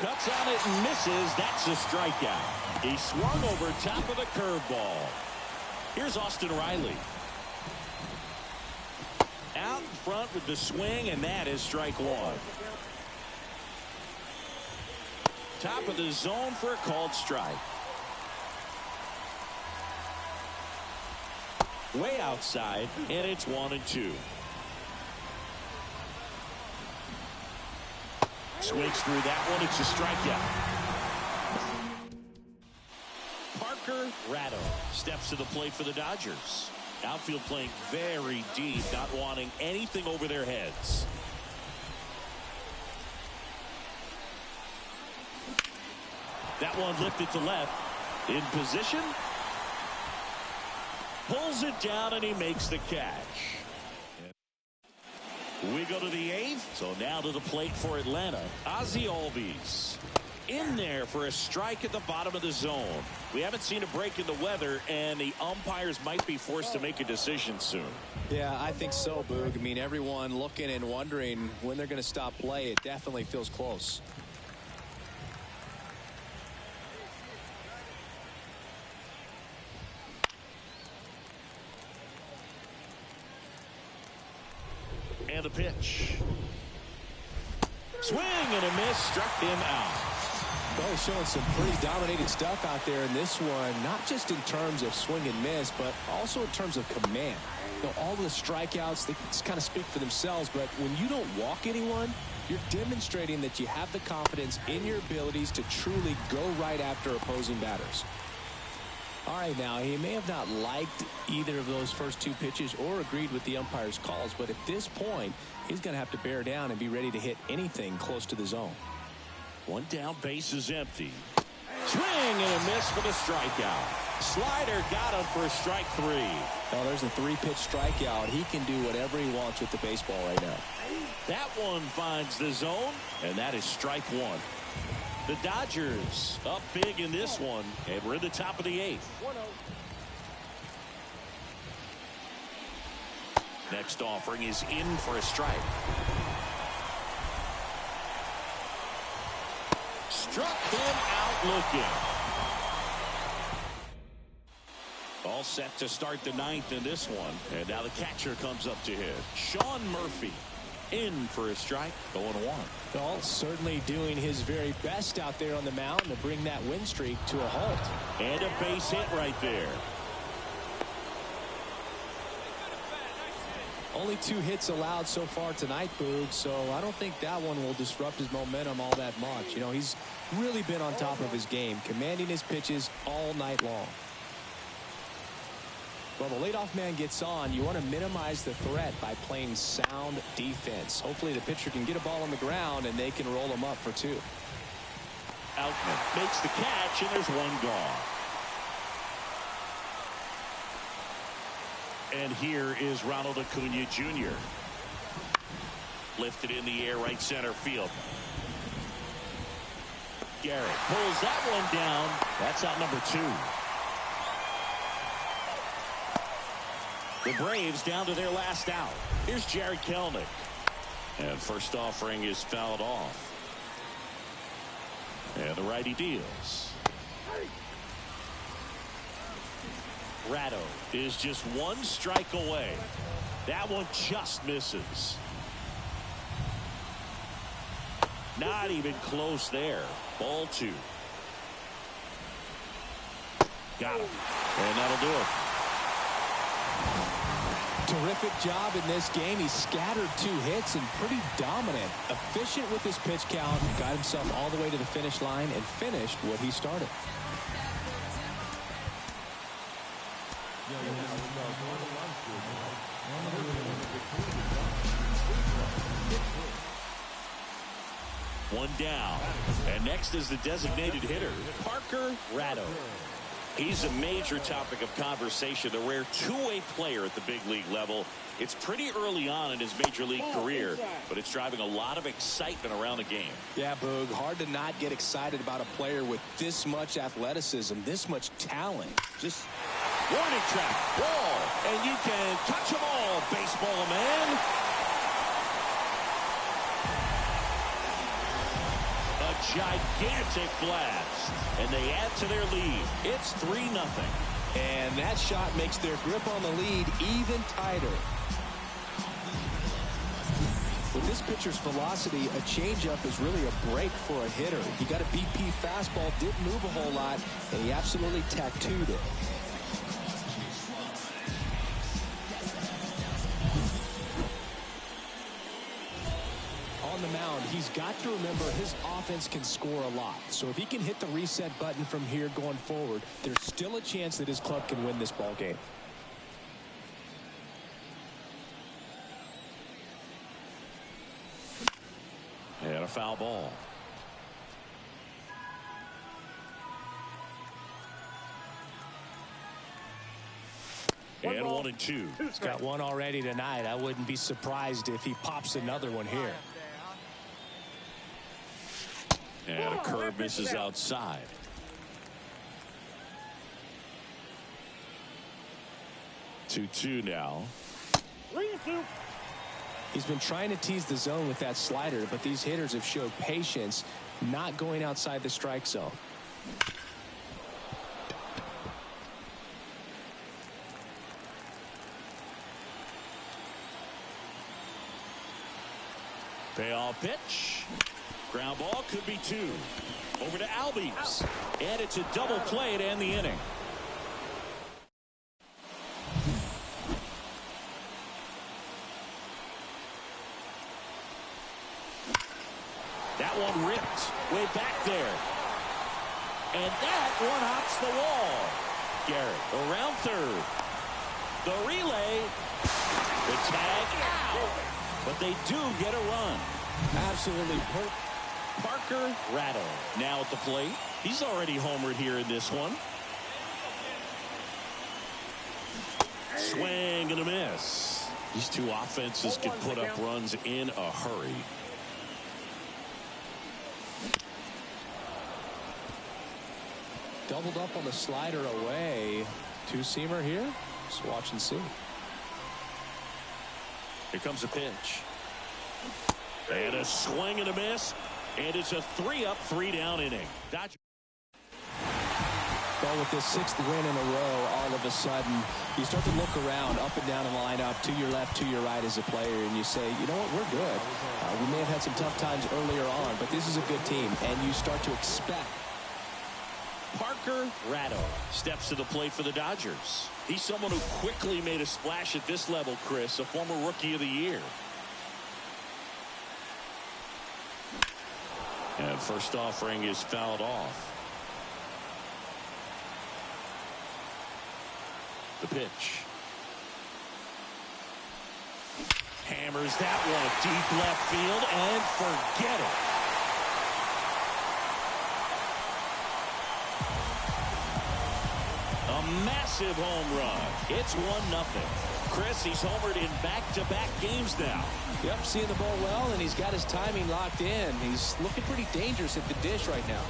Cuts on it and misses. That's a strikeout. He swung over top of the curveball. Here's Austin Riley. Out in front with the swing, and that is strike one. Top of the zone for a called strike. Way outside, and it's 1-2. Swings through that one. It's a strikeout. Parker Ratto steps to the plate for the Dodgers. Outfield playing very deep, not wanting anything over their heads. That one lifted to left. In position. Pulls it down, and he makes the catch. We go to the eighth. So now to the plate for Atlanta. Ozzie Albies in there for a strike at the bottom of the zone. We haven't seen a break in the weather, and the umpires might be forced to make a decision soon. Yeah, I think so, Boog. I mean, everyone looking and wondering when they're going to stop play. It definitely feels close. And the pitch. Swing and a miss. Struck him out. Well, he's showing some pretty dominating stuff out there in this one, not just in terms of swing and miss, but also in terms of command. You know, all the strikeouts, they kind of speak for themselves, but when you don't walk anyone, you're demonstrating that you have the confidence in your abilities to truly go right after opposing batters. All right, now, he may have not liked either of those first two pitches or agreed with the umpire's calls, but at this point, he's going to have to bear down and be ready to hit anything close to the zone. One down, base is empty. Swing and a miss for the strikeout. Slider got him for strike three. Well, there's a three-pitch strikeout. He can do whatever he wants with the baseball right now. That one finds the zone, and that is strike one. The Dodgers up big in this one, and we're in the top of the eighth. Next offering is in for a strike. Struck him out looking. All set to start the ninth in this one. And now the catcher comes up to hit. Sean Murphy in for a strike, 0-1. Well, certainly doing his very best out there on the mound to bring that win streak to a halt. And a base hit right there. Only 2 hits allowed so far tonight, Boog, so I don't think that one will disrupt his momentum all that much. You know, he's really been on top of his game, commanding his pitches all night long. Well, the leadoff man gets on. You want to minimize the threat by playing sound defense. Hopefully the pitcher can get a ball on the ground and they can roll him up for 2. Outman makes the catch, and there's one gone. And here is Ronald Acuna Jr. Lifted in the air, right center field. Garrett pulls that one down. That's out number 2. The Braves down to their last out. Here's Jared Kelenic. And first offering is fouled off. And the righty deals. Ratto is just 1 strike away. That one just misses. Not even close there. Ball 2. Got him. And that'll do it. Terrific job in this game. He scattered 2 hits and pretty dominant. Efficient with his pitch count. Got himself all the way to the finish line and finished what he started. Yeah, One down. And next is the designated hitter, Parker Ratto. He's a major topic of conversation, a rare two-way player at the big league level. It's pretty early on in his major league career, but it's driving a lot of excitement around the game. Yeah, Boog, hard to not get excited about a player with this much athleticism, this much talent. Just warning track, ball, and you can touch them all, baseball man. A gigantic blast, and they add to their lead. It's 3-0. And that shot makes their grip on the lead even tighter. With this pitcher's velocity, a changeup is really a break for a hitter. He got a BP fastball, didn't move a whole lot, and he absolutely tattooed it. On the mound, he's got to remember his offense can score a lot. So if he can hit the reset button from here going forward, there's still a chance that his club can win this ball game. And a foul ball. And 1-2. He's got one already tonight. I wouldn't be surprised if he pops another one here. And a curve misses outside. Two now. He's been trying to tease the zone with that slider, but these hitters have showed patience, not going outside the strike zone. Payoff pitch. Ground ball, could be two. Over to Albies. And it's a double play to end the inning. That one ripped way back there. And that one hops the wall. Garrett around third. The relay. The tag out. But they do get a run. Absolutely hurt. Parker Ratto now at the plate. He's already homered here in this one. Swing and a miss. These two offenses can put up runs in a hurry. Doubled up on the slider away. Two-seamer here. Just watch and see. Here comes a pitch. And a swing and a miss. And it's a 3-up, 3-down inning. Dodgers. Well, with this sixth win in a row, all of a sudden, you start to look around, up and down the lineup, to your left, to your right as a player, and you say, you know what, we're good. We may have had some tough times earlier on, but this is a good team, and you start to expect. Parker Ratto steps to the plate for the Dodgers. He's someone who quickly made a splash at this level, Chris, a former Rookie of the Year. And first offering is fouled off. The pitch. Hammers that one deep left field and forget it. A massive home run. It's 1-0. Chris, he's homered in back-to-back games now. Yep, seeing the ball well, and he's got his timing locked in. He's looking pretty dangerous at the dish right now.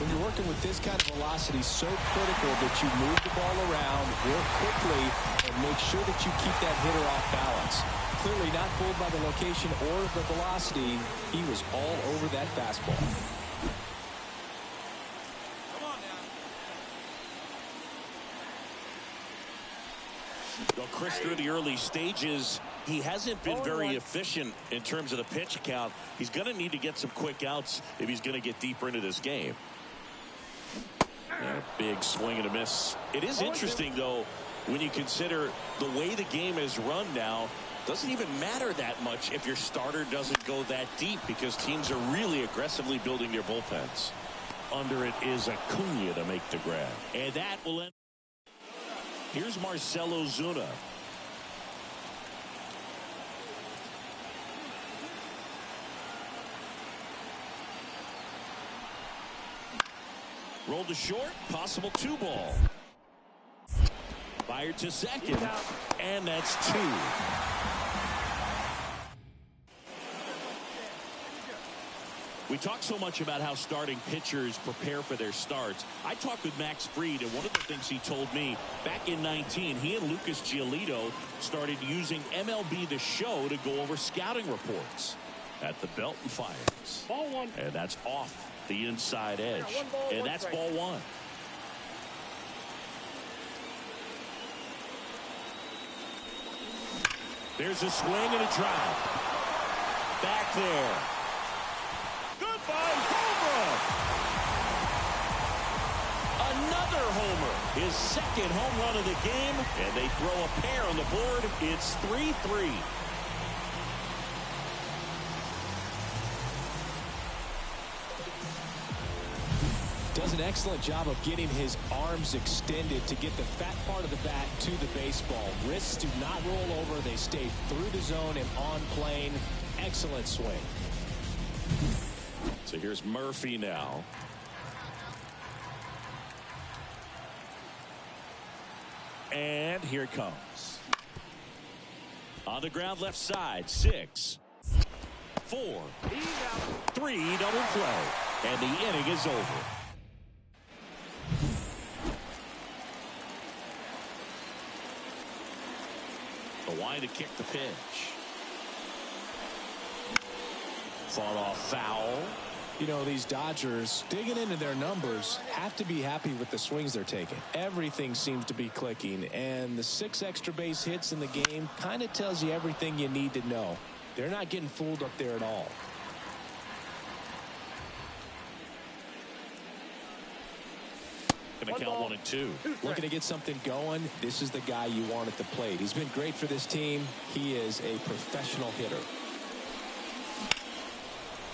When you're working with this kind of velocity, so critical that you move the ball around, work quickly, and make sure that you keep that hitter off balance. Clearly not fooled by the location or the velocity. He was all over that fastball. Well, Chris, through the early stages, he hasn't been very efficient in terms of the pitch count. He's going to need to get some quick outs if he's going to get deeper into this game. And a big swing and a miss. It is interesting, though, when you consider the way the game is run now. Doesn't even matter that much if your starter doesn't go that deep because teams are really aggressively building their bullpens. Under it is Acuna to make the grab. And that will end. Here's Marcell Ozuna. Rolled to short, possible 2-ball. Fired to second, and that's 2. We talk so much about how starting pitchers prepare for their starts. I talked with Max Fried, and one of the things he told me, back in 19, he and Lucas Giolito started using MLB The Show to go over scouting reports. At the belt and fires. Ball 1. And that's off the inside edge. And that's ball 1. There's a swing and a drive. Back there. Goodbye, homer! Another homer. His second home run of the game. And they throw a pair on the board. It's 3-3. Does an excellent job of getting his arms extended to get the fat part of the bat to the baseball. Wrists do not roll over. They stay through the zone and on plane. Excellent swing. So here's Murphy now. And here it comes. On the ground left side. 6, 4, 3 double play. And the inning is over. The wind to kick the pitch. Fought off foul. You know, these Dodgers, digging into their numbers, have to be happy with the swings they're taking. Everything seems to be clicking, and the 6 extra base hits in the game kind of tells you everything you need to know. They're not getting fooled up there at all. Gonna count 1 and 2. Looking to get something going. This is the guy you want at the plate. He's been great for this team. He is a professional hitter.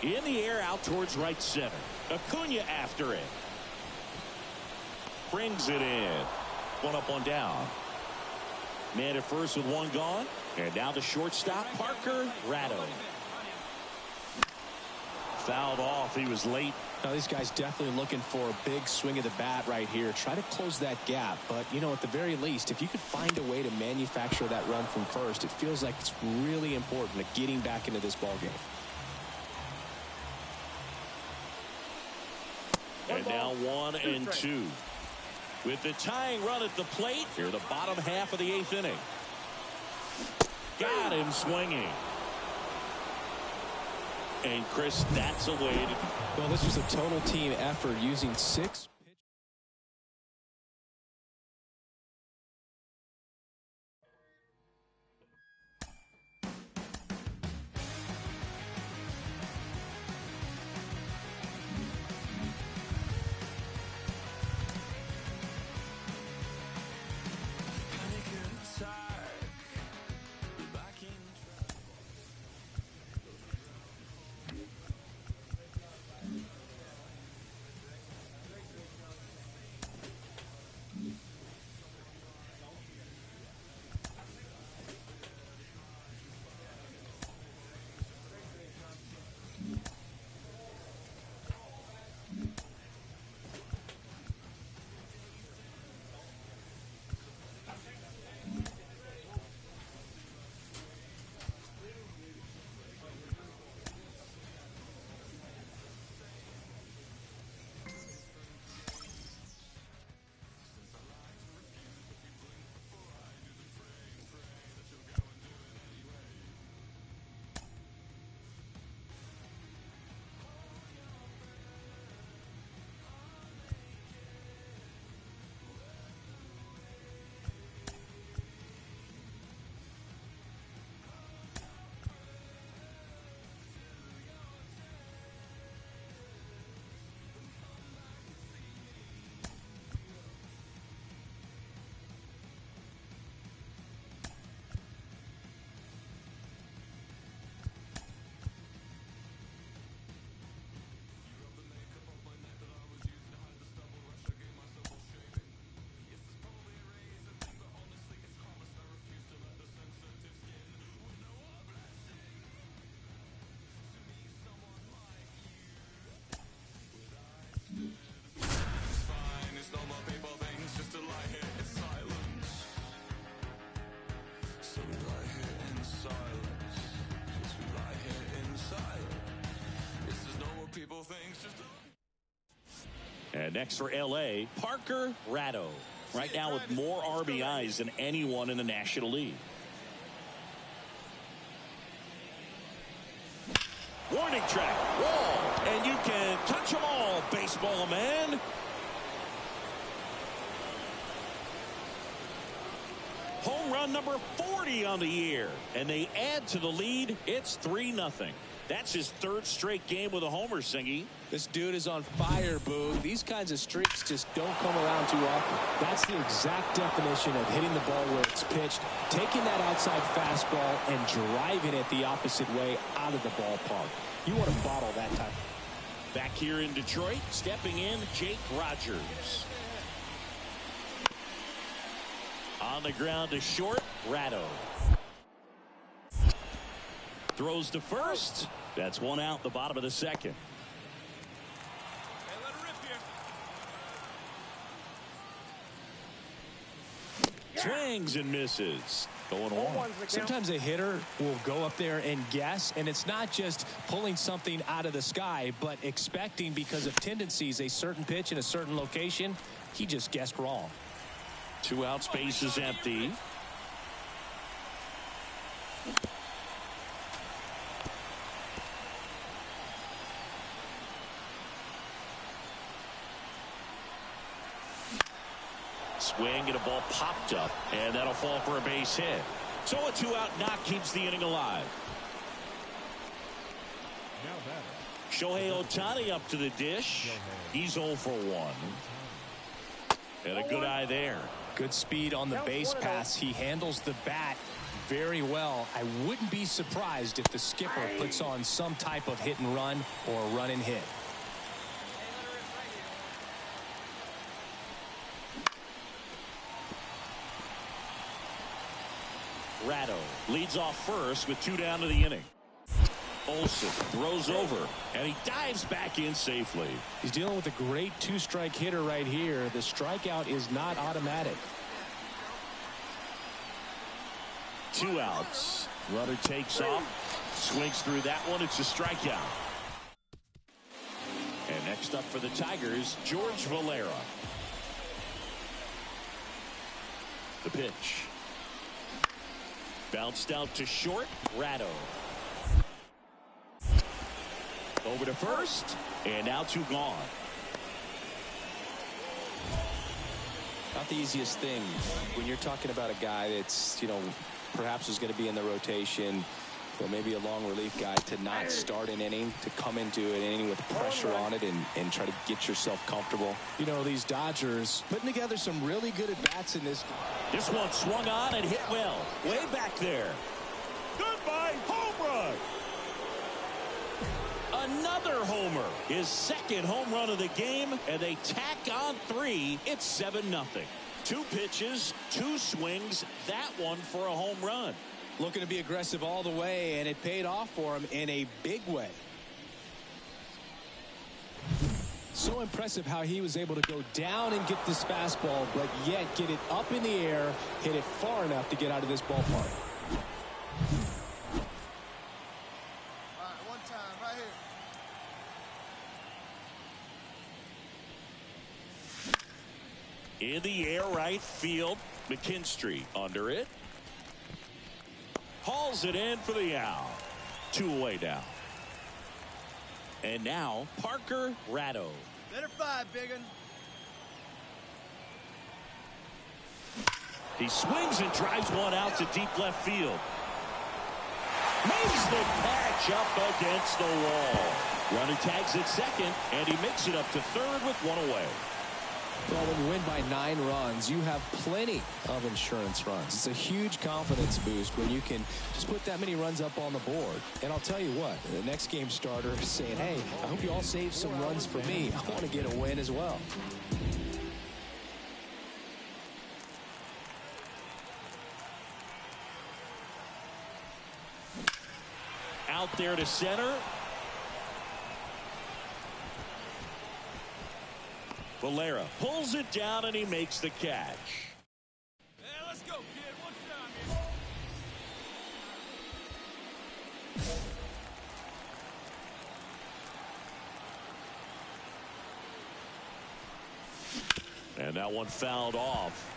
In the air out towards right center. Acuna after it. Brings it in. 1 up, 1 down. Man at first with 1 gone. And now the shortstop, Parker Ratto. Fouled off. He was late. Now, these guys definitely looking for a big swing of the bat right here. Try to close that gap. But, you know, at the very least, if you could find a way to manufacture that run from first, it feels like it's really important to getting back into this ballgame. And now 1 and 2. With the tying run at the plate, here the bottom half of the 8th inning. Got him swinging. And Chris, that's a way to... Well, this was a total team effort using 6. And next for L.A., Parker Ratto. Right now with more RBIs than anyone in the National League. Warning track, wall, and you can touch them all, baseball man. Home run number 40 on the year, and they add to the lead. It's 3-0. That's his third straight game with a homer, Singy. This dude is on fire, Boog. These kinds of streaks just don't come around too often. That's the exact definition of hitting the ball where it's pitched, taking that outside fastball and driving it the opposite way out of the ballpark. You want to bottle that type. Back here in Detroit, stepping in, Jake Rogers. On the ground to short, Ratto. Throws to first. That's one out, the bottom of the second. Hey, let her rip here. Swings and misses. Going on. Sometimes a hitter will go up there and guess, and it's not just pulling something out of the sky, but expecting because of tendencies a certain pitch in a certain location. He just guessed wrong. 2 out, space is empty. Swing and a ball popped up, and that'll fall for a base hit. So a 2-out knock keeps the inning alive. Now batter. Shohei Ohtani up to the dish. He's 0 for 1. And a good eye there. Good speed on the base pass. He handles the bat very well. I wouldn't be surprised if the skipper puts on some type of hit and run or run and hit. Ratto leads off first with 2 down to the inning. Olsen throws over, and he dives back in safely. He's dealing with a great 2-strike hitter right here. The strikeout is not automatic. 2 outs. Runner takes off, swings through that one. It's a strikeout. And next up for the Tigers, George Valera. The pitch. Bounced out to short, Ratto. Over to first, and now 2 gone. Not the easiest thing when you're talking about a guy that's, perhaps is going to be in the rotation, or maybe a long relief guy, to not start an inning, to come into an inning with pressure on it and try to get yourself comfortable. These Dodgers putting together some really good at-bats in this. This one swung on and hit well. Way back there. Goodbye, home run. Another homer. His second home run of the game, and they tack on 3. It's 7-0. 2 pitches, 2 swings, that one for a home run. Looking to be aggressive all the way, and it paid off for him in a big way. So impressive how he was able to go down and get this fastball, but yet get it up in the air, hit it far enough to get out of this ballpark. All right, one time, right here. In the air, right field. McKinstry under it. Hauls it in for the out. 2 away now. And now Parker Ratto. Let her fly, biggin. He swings and drives one out to deep left field. Makes the catch up against the wall. Runner tags at second, and he makes it up to third with 1 away. Well, when you win by 9 runs, you have plenty of insurance runs. It's a huge confidence boost when you can just put that many runs up on the board. And I'll tell you what, the next game starter is saying, hey, I hope you all save some runs for me. I want to get a win as well. Out there to center. Valera pulls it down, and he makes the catch. Hey, let's go, kid. One time here. And that one fouled off.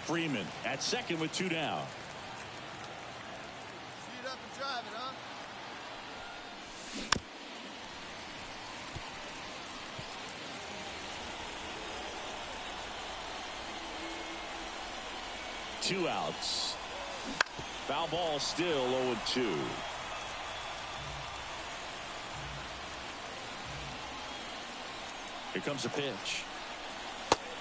Freeman at second with 2 down. See it up and drive it, huh? Two outs. Foul ball still 0-2. Here comes a pitch.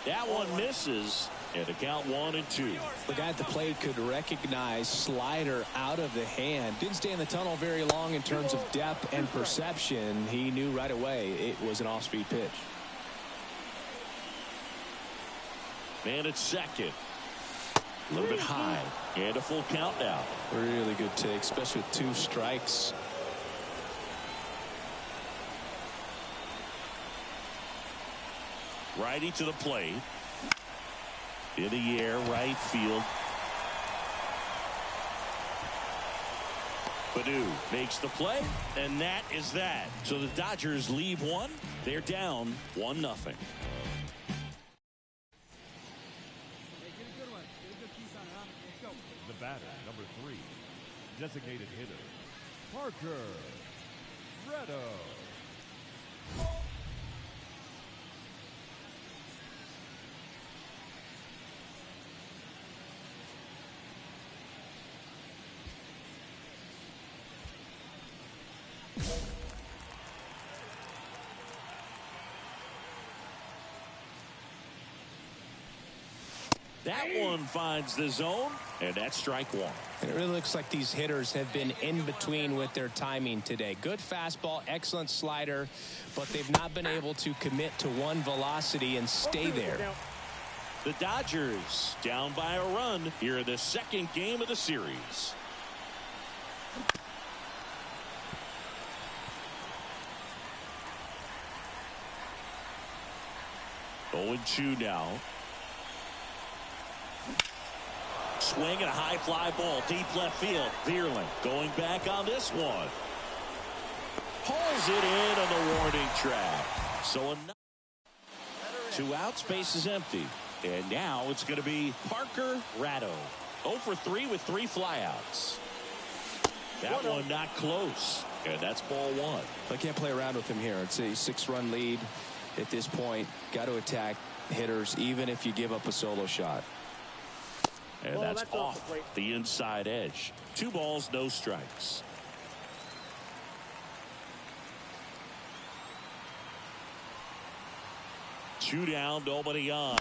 That one misses. And a count 1-2. The guy at the plate could recognize slider out of the hand. Didn't stay in the tunnel very long in terms of depth and perception. He knew right away it was an off-speed pitch. Man at second. A little bit high. And a full count now. Really good take, especially with 2 strikes. Righty to the plate. In the air, right field. Badu makes the play, and that is that. So the Dodgers leave one. They're down 1-0. Hey, get a good one. Get a good piece on it, huh? Let's go. The batter, number 3, designated hitter, Parker Redo. That one finds the zone, and that's strike 1. And it really looks like these hitters have been in between with their timing today. Good fastball, excellent slider, but they've not been able to commit to one velocity and stay there. The Dodgers down by a run here in the second game of the series. Oh, 0-2 now. Swing and a high fly ball deep left field. Vierling going back on this one. Hauls it in on the warning track. So 2 outs, base is empty. And now it's going to be Parker Ratto. 0 for 3 with 3 flyouts. That one not close. And that's ball 1. I can't play around with him here. It's a 6-run lead at this point. Got to attack hitters even if you give up a solo shot. And that's off the inside edge. 2 balls, no strikes. Two down, nobody on.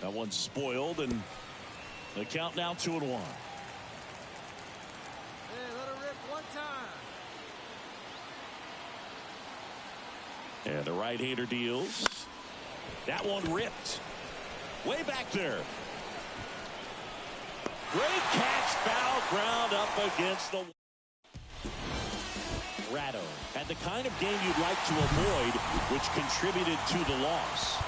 That one's spoiled, and the count now 2-1. Hey, let her rip one time. And the right-hander deals. That one ripped. Way back there. Great catch, foul ground up against the Ratto had the kind of game you'd like to avoid, which contributed to the loss.